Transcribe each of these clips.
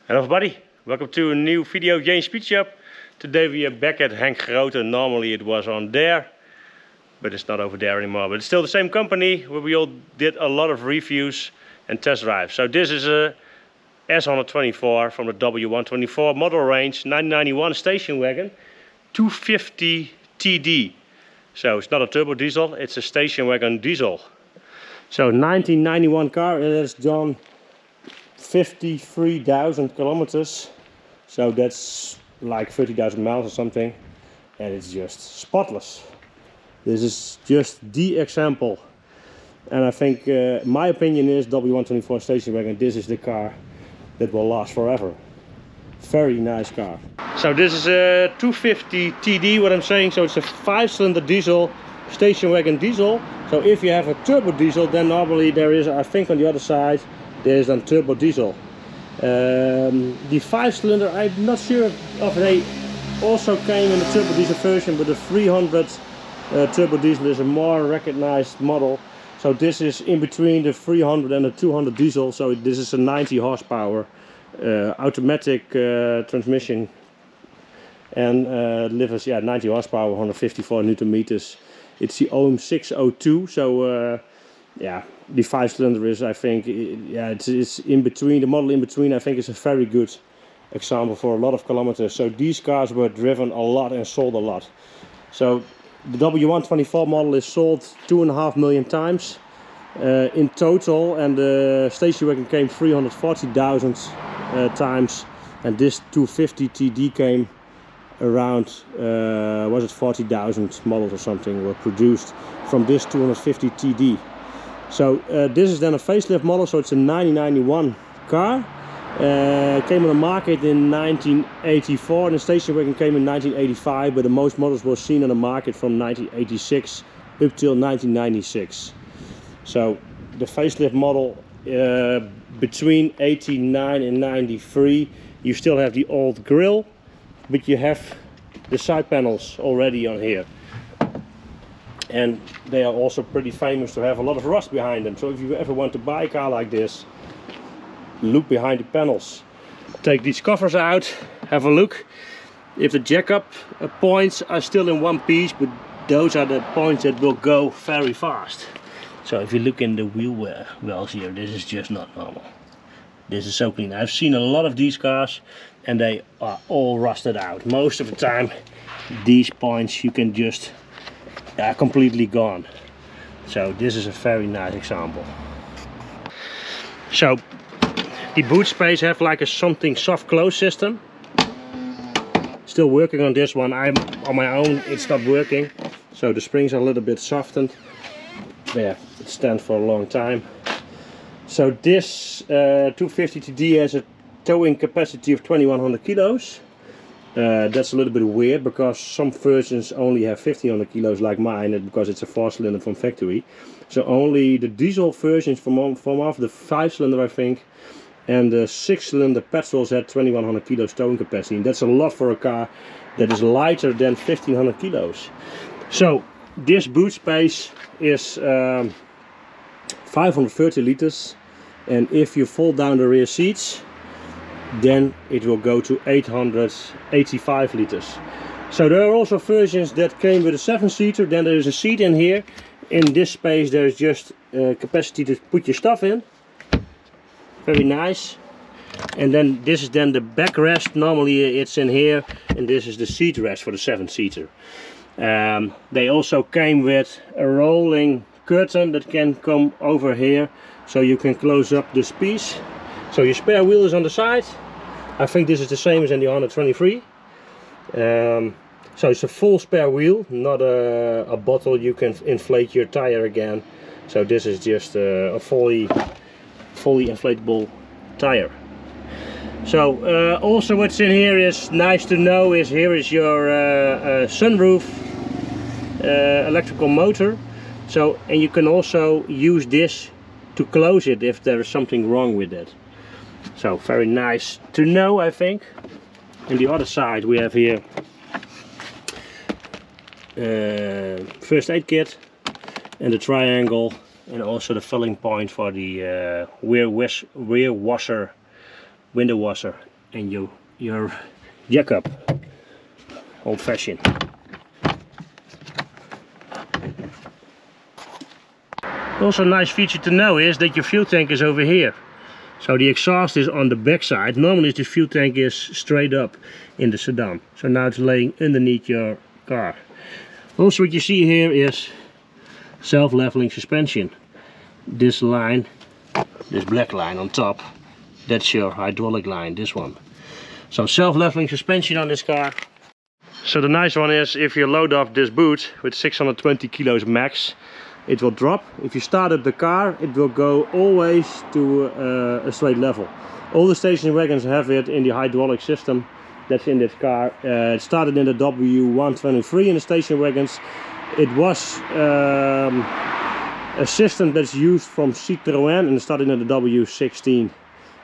Hello everybody, welcome to a new video Jane Speed Shop. Today we are back at Henk Grote. Normally it was on there, but it's not over there anymore. But it's still the same company where we all did a lot of reviews and test drives. So this is a S124 from the W124 model range, 1991 station wagon, 250 TD. So it's not a turbo diesel, it's a station wagon diesel. So 1991 car, it has done 53,000 kilometers, so that's like 30,000 miles or something, and it's just spotless. This is just the example, and I think my opinion is W124 station wagon, this is the car that will last forever. Very nice car. So this is a 250 TD, what I'm saying, so it's a 5-cylinder diesel, station wagon diesel. So if you have a turbo diesel, then normally there is, I think on the other side, there's a turbo diesel. The 5-cylinder, I'm not sure if they also came in the turbo diesel version, but the 300 turbo diesel is a more recognized model. So this is in between the 300 and the 200 diesel. So this is a 90 horsepower automatic transmission, and delivers 90 horsepower, 154 newton meters. It's the OM602. So yeah, the 5-cylinder is, I think, it's in between, the model in between. I think it's a very good example for a lot of kilometers. So these cars were driven a lot and sold a lot. So the W124 model is sold 2.5 million times in total, and the station wagon came 340,000 times, and this 250 TD came around was it 40,000 models or something were produced from this 250 TD. So this is then a facelift model, so it's a 1991 car. Came on the market in 1984, and the station wagon came in 1985, but the most models were seen on the market from 1986 up till 1996. So the facelift model between 89 and 93, you still have the old grille, but you have the side panels already on here. And they are also pretty famous to have a lot of rust behind them. So if you ever want to buy a car like this, look behind the panels. Take these covers out, have a look. If the jack-up points are still in one piece, but those are the points that will go very fast. So if you look in the wheel wells here, this is just not normal. This is so clean. I've seen a lot of these cars and they are all rusted out. Most of the time these points you can just are completely gone. So this is a very nice example. So the boot space have like a something soft close system. Still working on this one. I'm on my own, it's not working. So the springs are a little bit softened. Yeah, it stands for a long time. So this 250 TD has a towing capacity of 2100 kilos. That's a little bit weird because some versions only have 1500 kilos like mine, because it's a 4-cylinder from factory. So only the diesel versions from off the 5-cylinder, I think, and the 6-cylinder petrols had 2100 kilos towing capacity, and that's a lot for a car that is lighter than 1500 kilos. So this boot space is 530 liters, and if you fold down the rear seats, then it will go to 885 liters. So there are also versions that came with a 7-seater. Then there is a seat in here. In this space there is just capacity to put your stuff in. Very nice. And then this is then the backrest. Normally it's in here, and this is the seat rest for the 7-seater. They also came with a rolling curtain that can come over here, so you can close up this piece. So your spare wheel is on the side. I think this is the same as in the 123. So it's a full spare wheel, not a bottle you can inflate your tire again. So this is just a fully inflatable tire. So also what's in here is nice to know is here is your sunroof electrical motor. So, and you can also use this to close it if there is something wrong with it. So very nice to know, I think. On the other side we have here first aid kit and the triangle, and also the filling point for the rear washer, window washer and your jack up, old fashioned. Also a nice feature to know is that your fuel tank is over here. So the exhaust is on the back side. Normally the fuel tank is straight up in the sedan. So now it's laying underneath your car. Also what you see here is self-leveling suspension. This line, this black line on top, that's your hydraulic line, this one. So self-leveling suspension on this car. So the nice one is if you load up this boot with 620 kilos max, it will drop. If you start up the car, it will go always to a straight level. All the station wagons have it in the hydraulic system that's in this car. It started in the W123 in the station wagons. It was a system that's used from Citroën and it started in the W116.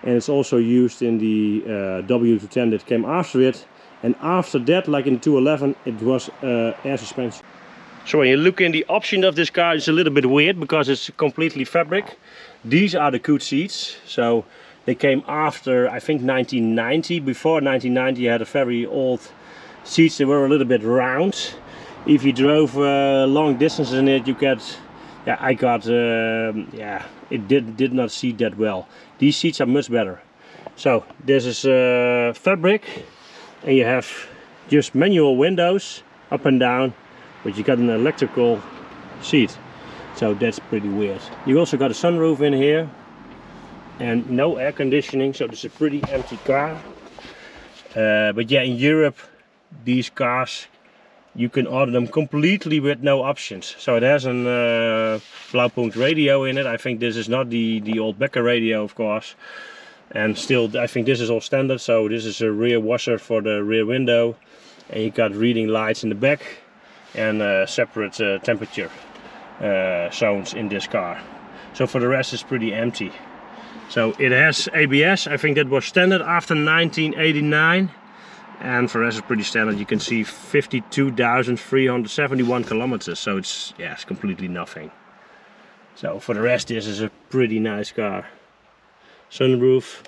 And it's also used in the W210 that came after it. And after that, like in the 211, it was air suspension. So when you look in the option of this car, it's a little bit weird because it's completely fabric. These are the coot seats. So they came after, I think, 1990. Before 1990 you had a very old seats that were a little bit round. If you drove long distances in it, you get, it did not seat that well. These seats are much better. So this is fabric, and you have just manual windows up and down. But you got an electrical seat, so that's pretty weird. You also got a sunroof in here and no air conditioning, so this is a pretty empty car. But yeah, in Europe these cars you can order them completely with no options. So it has an Blaupunkt radio in it. I think this is not the old Becker radio, of course. And still, I think this is all standard. So this is a rear washer for the rear window, and you got reading lights in the back. And separate temperature zones in this car. So for the rest it's pretty empty. So it has ABS, I think that was standard after 1989. And for the rest it's pretty standard. You can see 52,371 kilometers. So it's completely nothing. So for the rest this is a pretty nice car. Sunroof,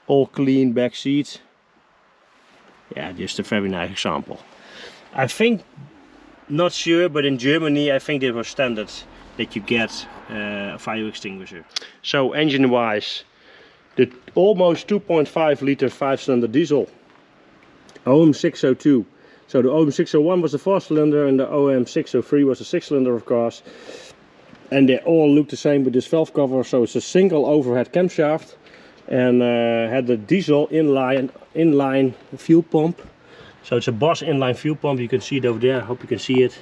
all clean back seats. Yeah, just a very nice example. I think, not sure, but in Germany I think it was standard that you get a fire extinguisher. So engine wise, the almost 2.5 liter 5-cylinder diesel OM602. So the OM601 was the 4-cylinder and the OM603 was the 6-cylinder, of course. And they all look the same with this valve cover. So it's a single overhead camshaft and had the diesel inline fuel pump. So it's a Bosch inline fuel pump. You can see it over there. I hope you can see it.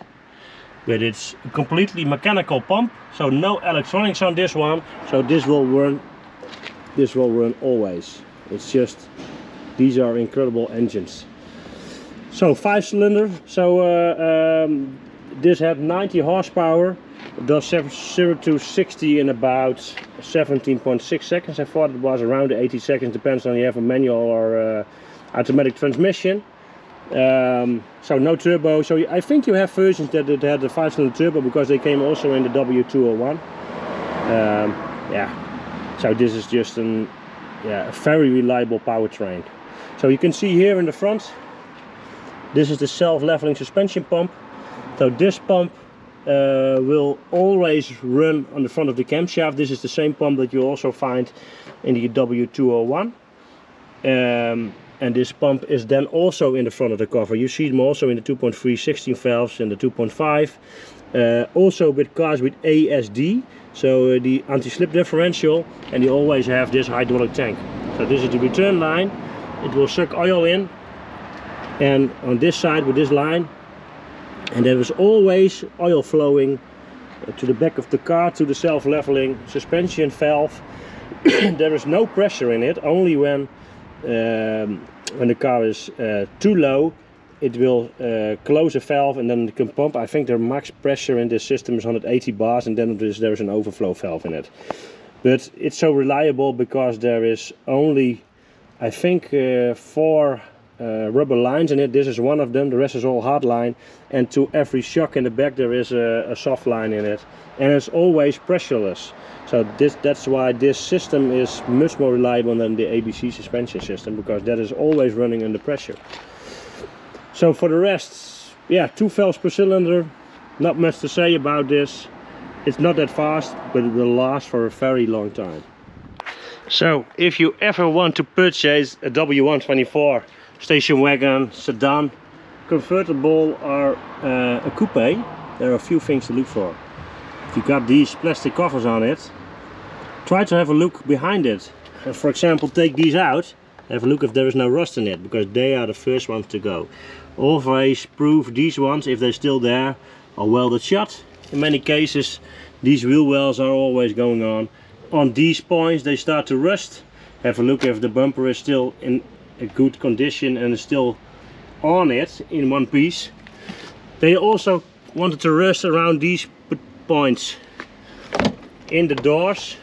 But it's a completely mechanical pump. So no electronics on this one. So this will run always. It's just, these are incredible engines. So 5-cylinder. So this had 90 horsepower. It does 0 to 60 in about 17.6 seconds. I thought it was around 80 seconds. Depends on if you have a manual or automatic transmission. So no turbo. So I think you have versions that it had a 5-cylinder turbo because they came also in the W201. So this is just a very reliable powertrain. So you can see here in the front, this is the self-leveling suspension pump. So this pump will always run on the front of the camshaft. This is the same pump that you also find in the W201. And this pump is then also in the front of the cover. You see them also in the 2.3 16 valves and the 2.5. Also with cars with ASD, so the anti-slip differential, and you always have this hydraulic tank. So this is the return line. It will suck oil in, and on this side with this line, and there is always oil flowing to the back of the car to the self-leveling suspension valve. There is no pressure in it, only when the car is too low, it will close a valve and then it can pump. I think the max pressure in this system is 180 bars, and then there is an overflow valve in it. But it's so reliable because there is only, I think, 4 rubber lines in it. This is one of them, the rest is all hard line, and to every shock in the back there is a soft line in it, and it's always pressureless. So that's why this system is much more reliable than the ABC suspension system, because that is always running under pressure. So for the rest, yeah, 2 valves per cylinder, not much to say about this. It's not that fast, but it will last for a very long time. So if you ever want to purchase a W124 station wagon, sedan, convertible or a coupe, there are a few things to look for. If you got these plastic covers on it, try to have a look behind it. For example, take these out, have a look if there is no rust in it, because they are the first ones to go. Always proof these ones, if they're still there, are welded shut. In many cases these wheel wells are always going on. On these points they start to rust. Have a look if the bumper is still in a good condition and is still on it in one piece. They also wanted to rust around these points in the doors,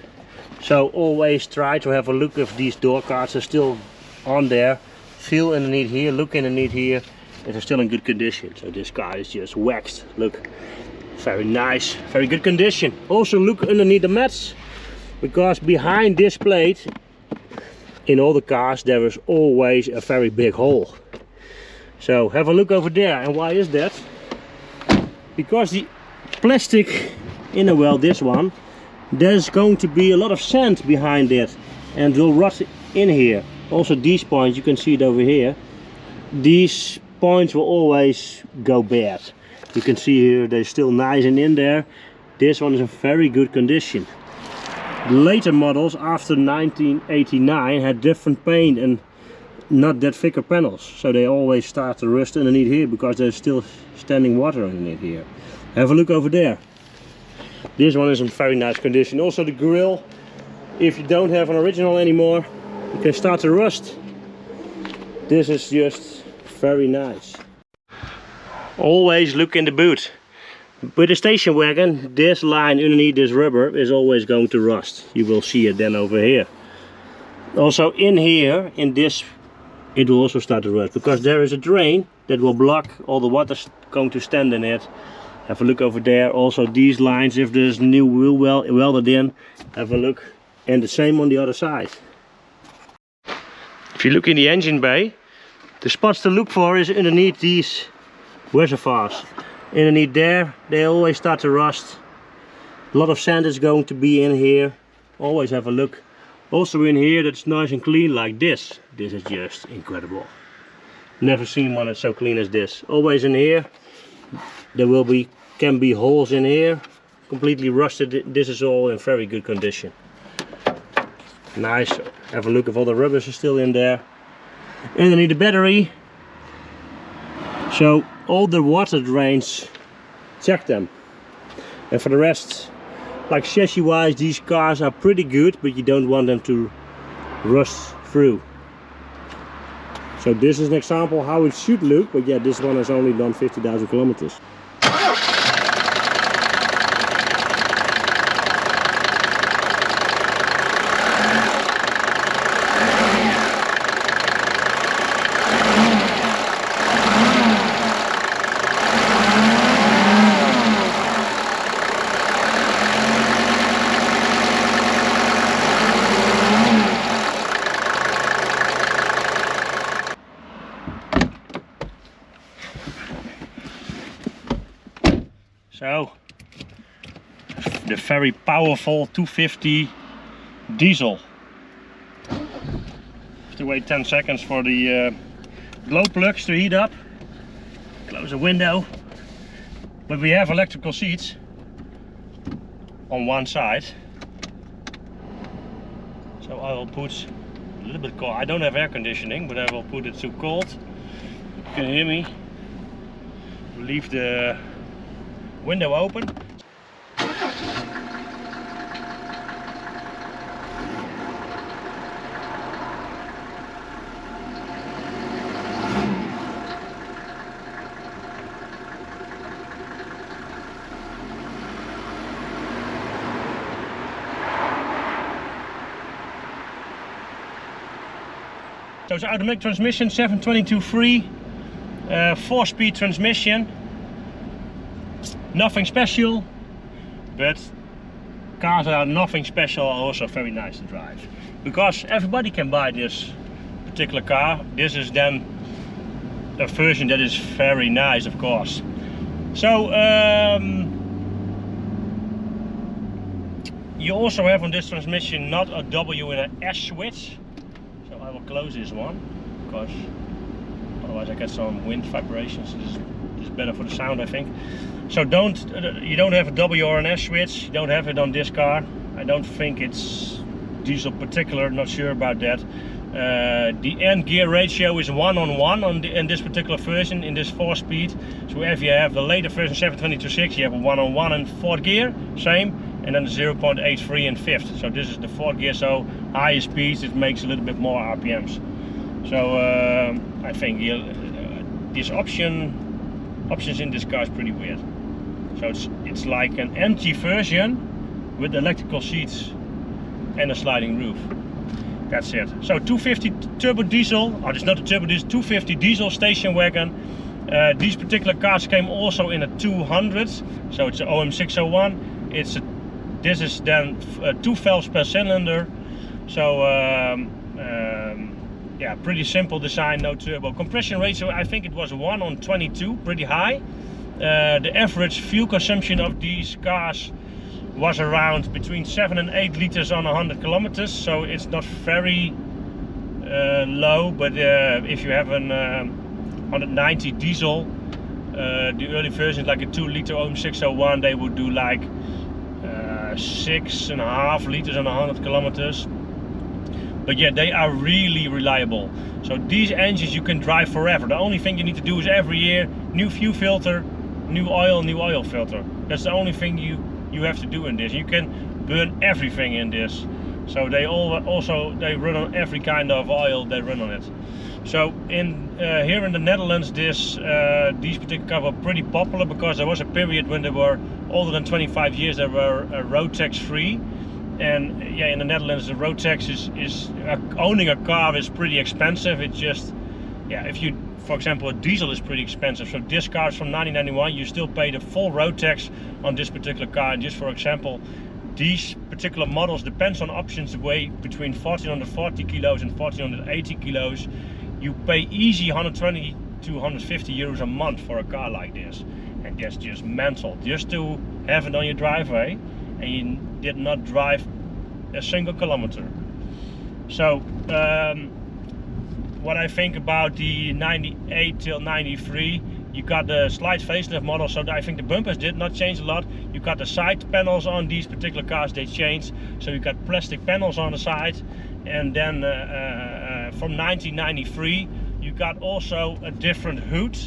so always try to have a look if these door cards are still on there. Feel underneath here, look underneath here, if they're still in good condition. So this car is just waxed, look, very nice, very good condition. Also look underneath the mats, because behind this plate in all the cars there is always a very big hole. So have a look over there. And why is that? Because the plastic inner well, this one, there's going to be a lot of sand behind it and will rot in here. Also these points, you can see it over here, these points will always go bad. You can see here they're still nice and in there. This one is in very good condition. Later models after 1989 had different paint and not that thicker panels, so they always start to rust underneath here because there's still standing water underneath here. Have a look over there. This one is in very nice condition. Also the grille, if you don't have an original anymore, you can start to rust. This is just very nice. Always look in the boot. With a station wagon, this line underneath this rubber is always going to rust. You will see it then over here. Also in here, in this, it will also start to rust, because there is a drain that will block all the water going to stand in it. Have a look over there. Also these lines, if there's new wheel well welded in, have a look. And the same on the other side. If you look in the engine bay, the spots to look for is underneath these reservoirs. Underneath there, they always start to rust. A lot of sand is going to be in here. Always have a look. Also in here, that's nice and clean like this. This is just incredible. Never seen one that's so clean as this. Always in here, there can be holes in here, completely rusted. This is all in very good condition. Nice. Have a look if all the rubbers are still in there. Underneath the battery. So all the water drains, check them. And for the rest, like chassis wise, these cars are pretty good, but you don't want them to rust through. So this is an example how it should look, but yeah, this one has only done 50,000 kilometers. So, the very powerful 250 diesel. Have to wait 10 seconds for the glow plugs to heat up. Close the window. But we have electrical seats on one side. So I will put a little bit cold. I don't have air conditioning, but I will put it to cold. You can hear me. Leave the window open. So it's automatic transmission, 722 free, 4-speed transmission. Nothing special, but cars that are nothing special are also very nice to drive. Because everybody can buy this particular car. This is then a version that is very nice, of course. So you also have on this transmission not a W and an S switch. So I will close this one, because otherwise I get some wind vibrations. This is better for the sound, I think. So you don't have a W or an S switch. You don't have it on this car. I don't think it's diesel particular, not sure about that. The end gear ratio is 1:1 in this particular version, in this 4-speed. So if you have the later version 722.6, you have a 1:1 in 4th gear, same, and then 0.83 in 5th. So this is the 4th gear, so higher speeds, it makes a little bit more RPMs. So I think this options in this car is pretty weird. So it's like an MG version with electrical seats and a sliding roof. That's it. So 250 turbo diesel, or it's not a turbo diesel, 250 diesel station wagon. These particular cars came also in a 200, so it's an OM601. This is then 2 valves per cylinder. So yeah, pretty simple design, no turbo. Compression ratio, I think it was 1:22, pretty high. The average fuel consumption of these cars was around between 7 and 8 liters on 100 kilometers, so it's not very low. But if you have an 190 diesel, the early versions like a 2-liter OM601, they would do like 6.5 liters on 100 kilometers. But yeah, they are really reliable. So these engines you can drive forever. The only thing you need to do is every year new fuel filter, new oil filter. That's the only thing you have to do in this. You can burn everything in this. So they they run on every kind of oil, they run on it. So here in the Netherlands, these particular cars were pretty popular because there was a period when they were older than 25 years, they were road tax free. And yeah, in the Netherlands the road tax is owning a car is pretty expensive. It's just, yeah, if you, for example, a diesel is pretty expensive. So this car is from 1991, you still pay the full road tax on this particular car. And just for example, these particular models, depends on options, weigh between 1440 kilos and 1480 kilos. You pay easy 120 to 150 euros a month for a car like this. And that's just mental, just to have it on your driveway and you did not drive a single kilometer. So what I think about the 98 till 93, you got the slight facelift model, so I think the bumpers did not change a lot. You got the side panels on these particular cars, they changed. So you got plastic panels on the side. And then from 1993, you got also a different hood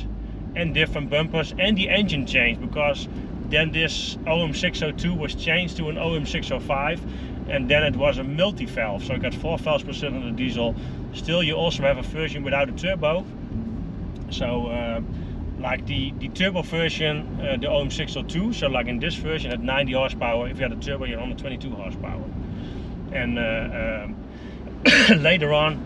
and different bumpers, and the engine changed, because then this OM602 was changed to an OM605, and then it was a multi-valve, so you got 4 valves per cylinder diesel. Still, you also have a version without a turbo. So like the turbo version, the OM602, so like in this version had 90 horsepower. If you had a turbo, you had 122 horsepower. And later on,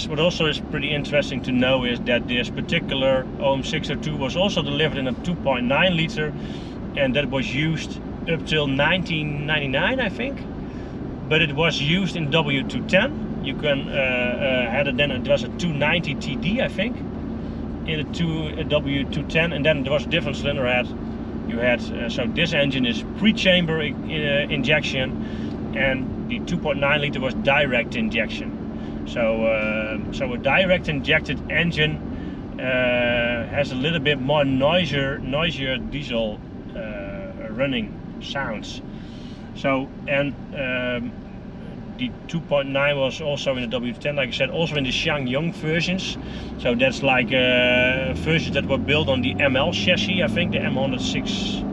what also is pretty interesting to know is that this particular OM602 was also delivered in a 2.9 liter, and that was used up till 1999, I think. But it was used in W210. You can had it then. It was a 290 TD, I think, in a W210, and then there was a different cylinder head. You had so this engine is pre-chamber injection, and the 2.9 liter was direct injection. So a direct injected engine has a little bit more noisier diesel running sounds. So, and the 2.9 was also in the W10, like I said, also in the Xiangyong versions. So that's like versions that were built on the ML chassis, I think, the M116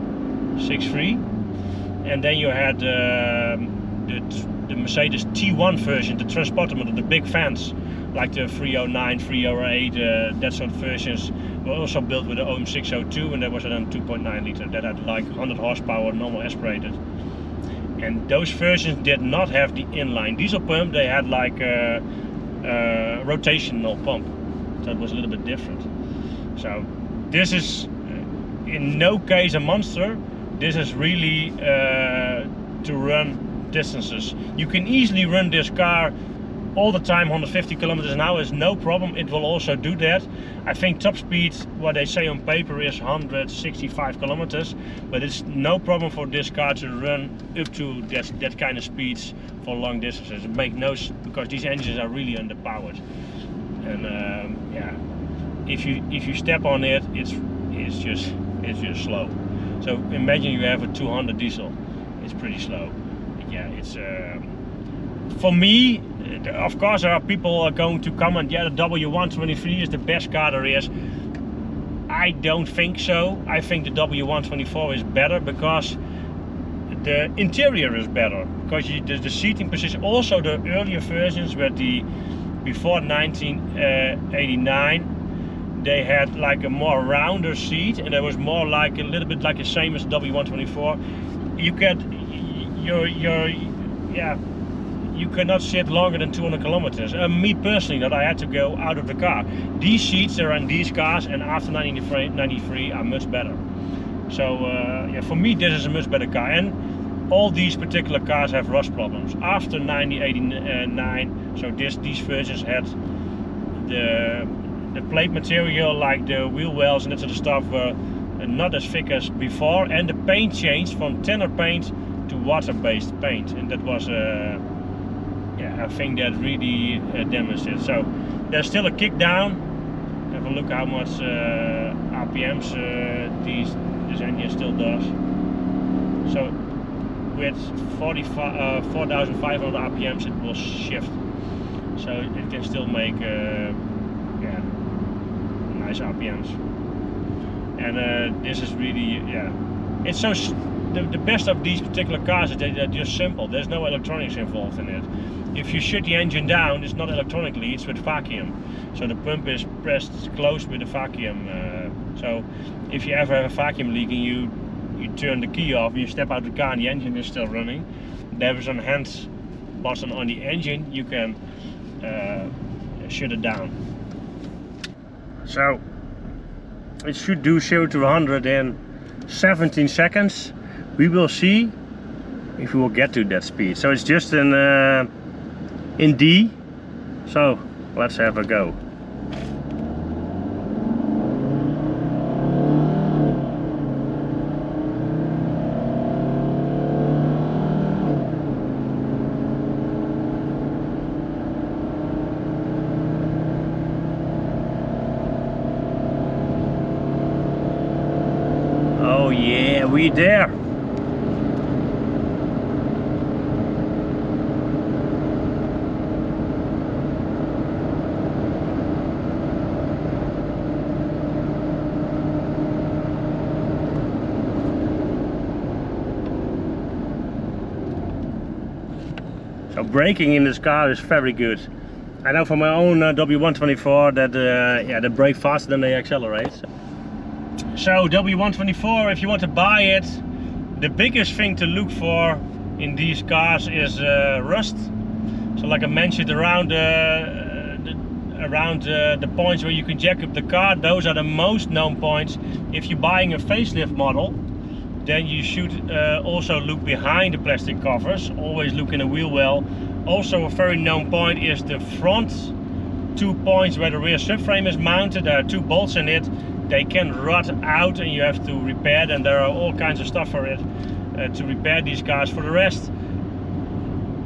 and then you had the Mercedes T1 version, the Transporter with the big fans, like the 309, 308, that sort of versions were also built with the OM602, and that was a 2.9 liter that had like 100 horsepower, normal aspirated. And those versions did not have the inline diesel pump. They had like rotational pump, so it was a little bit different. So this is in no case a monster. This is really to run distances. You can easily run this car all the time 150 kilometers an hour is no problem. It will also do that. I think top speed, what they say on paper, is 165 kilometers, but it's no problem for this car to run up to that kind of speeds for long distances. It makes no, because these engines are really underpowered, and yeah, if you step on it, it's just slow. So imagine you have a 200 diesel, it's pretty slow. Yeah, it's for me. Of course, there are people going to comment, yeah, the W123 is the best car there is. I don't think so. I think the W124 is better because the interior is better. Because the seating position, also the earlier versions were before 1989, they had like a more rounder seat, and there was more like a little bit like the same as the W124. You get you cannot sit longer than 200 kilometers. Me personally, that I had to go out of the car. These seats are in these cars, and after 1993 are much better. So yeah, for me this is a much better car. And all these particular cars have rust problems. After 1989, so these versions had the plate material, like the wheel wells and that sort of stuff, were not as thick as before, and the paint changed from thinner paint to water-based paint, and that was yeah, I think that really damaged it. So there's still a kick down. Have a look how much RPMs this engine still does. So with 4,500 RPMs it will shift. So it can still make yeah, nice RPMs. And this is really, yeah, it's so. The best of these particular cars is that they're just simple. There's no electronics involved in it. If you shut the engine down, it's not electronically, it's with vacuum. So the pump is pressed close with the vacuum. So if you ever have a vacuum leak and you turn the key off, you step out of the car and the engine is still running, there is a hand button on the engine, you can shut it down. So it should do 0 to 100 in 17 seconds. We will see if we will get to that speed. So it's just in D. So let's have a go. Oh yeah, we there. So braking in this car is very good. I know from my own W124 that yeah, they brake faster than they accelerate. So W124, if you want to buy it, the biggest thing to look for in these cars is rust. So like I mentioned, around the points where you can jack up the car, those are the most known points. If you're buying a facelift model, then you should also look behind the plastic covers, always look in the wheel well. Also a very known point is the front 2 points where the rear subframe is mounted. There are 2 bolts in it. They can rot out and you have to repair them. There are all kinds of stuff for it to repair these cars. For the rest,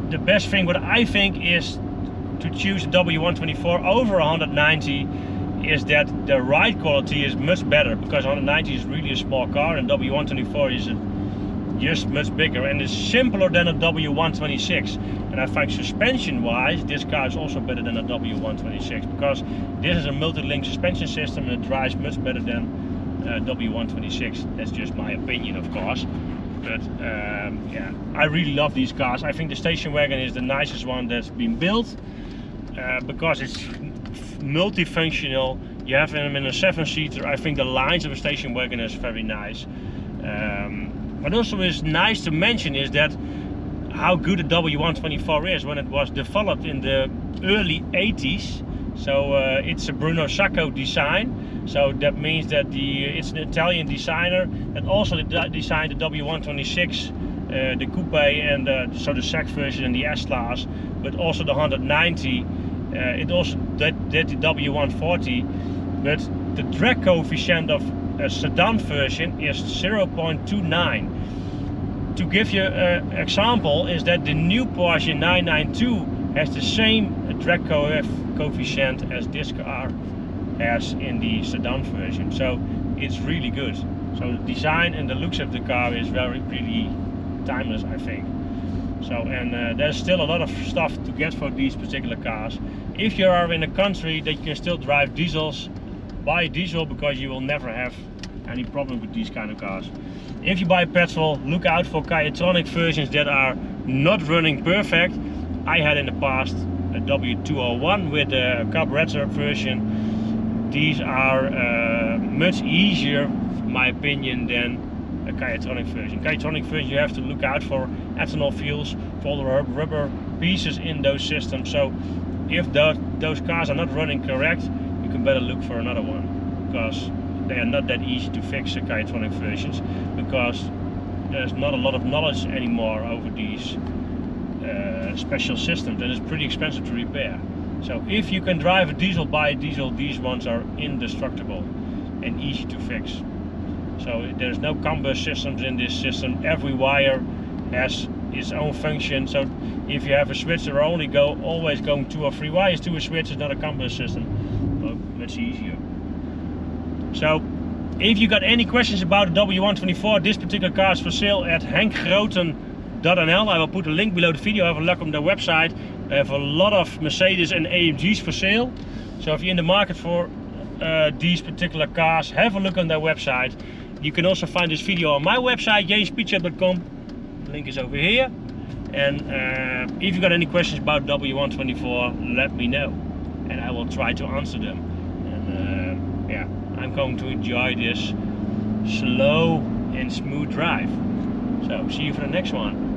the best thing, what I think, is to choose a W124 over 190 is that the ride quality is much better, because 190 is really a small car and W124 is just much bigger and is simpler than a W126. And I think suspension wise this car is also better than a W126, because this is a multi-link suspension system and it drives much better than W126. That's just my opinion, of course, but yeah, I really love these cars. I think the station wagon is the nicest one that's been built, because it's multifunctional. You have them in a 7-seater. I think the lines of a station wagon is very nice. What also is nice to mention is that how good the W124 is when it was developed in the early 80s. So it's a Bruno Sacco design. So that means that it's an Italian designer that also designed the W126, the coupe, and so the SAC version and the S-Class, but also the 190. It also did the W140, but the drag coefficient of a sedan version is 0.29. To give you an example, is that the new Porsche 992 has the same drag coefficient as this car has in the sedan version. So it's really good. So the design and the looks of the car is really timeless, I think. So, and there's still a lot of stuff to get for these particular cars. If you are in a country that you can still drive diesels, buy diesel, because you will never have any problem with these kind of cars. If you buy petrol, look out for Kyotronic versions that are not running perfect. I had in the past a W201 with a carburetor version. These are much easier, in my opinion, than a Kyotronic version. Kyotronic version, you have to look out for ethanol fuels, for all the rubber pieces in those systems. So if those cars are not running correct, you can better look for another one, because they are not that easy to fix, the Kyotronic versions, because there's not a lot of knowledge anymore over these special systems, and it's pretty expensive to repair. So if you can drive a diesel, buy a diesel. These ones are indestructible and easy to fix. So there's no Combi systems in this system. Every wire has its own function. So if you have a switch, there are always going 2 or 3 wires to a switch. It's not a Combi system. Well, much easier. So if you got any questions about the W124, this particular car is for sale at henkgroten.nl. I will put a link below the video. Have a look on their website. They have a lot of Mercedes and AMGs for sale. So if you're in the market for these particular cars, have a look on their website. You can also find this video on my website, jamespietschap.com. The link is over here. And if you got any questions about W124, let me know, and I will try to answer them. And yeah, I'm going to enjoy this slow and smooth drive. So see you for the next one.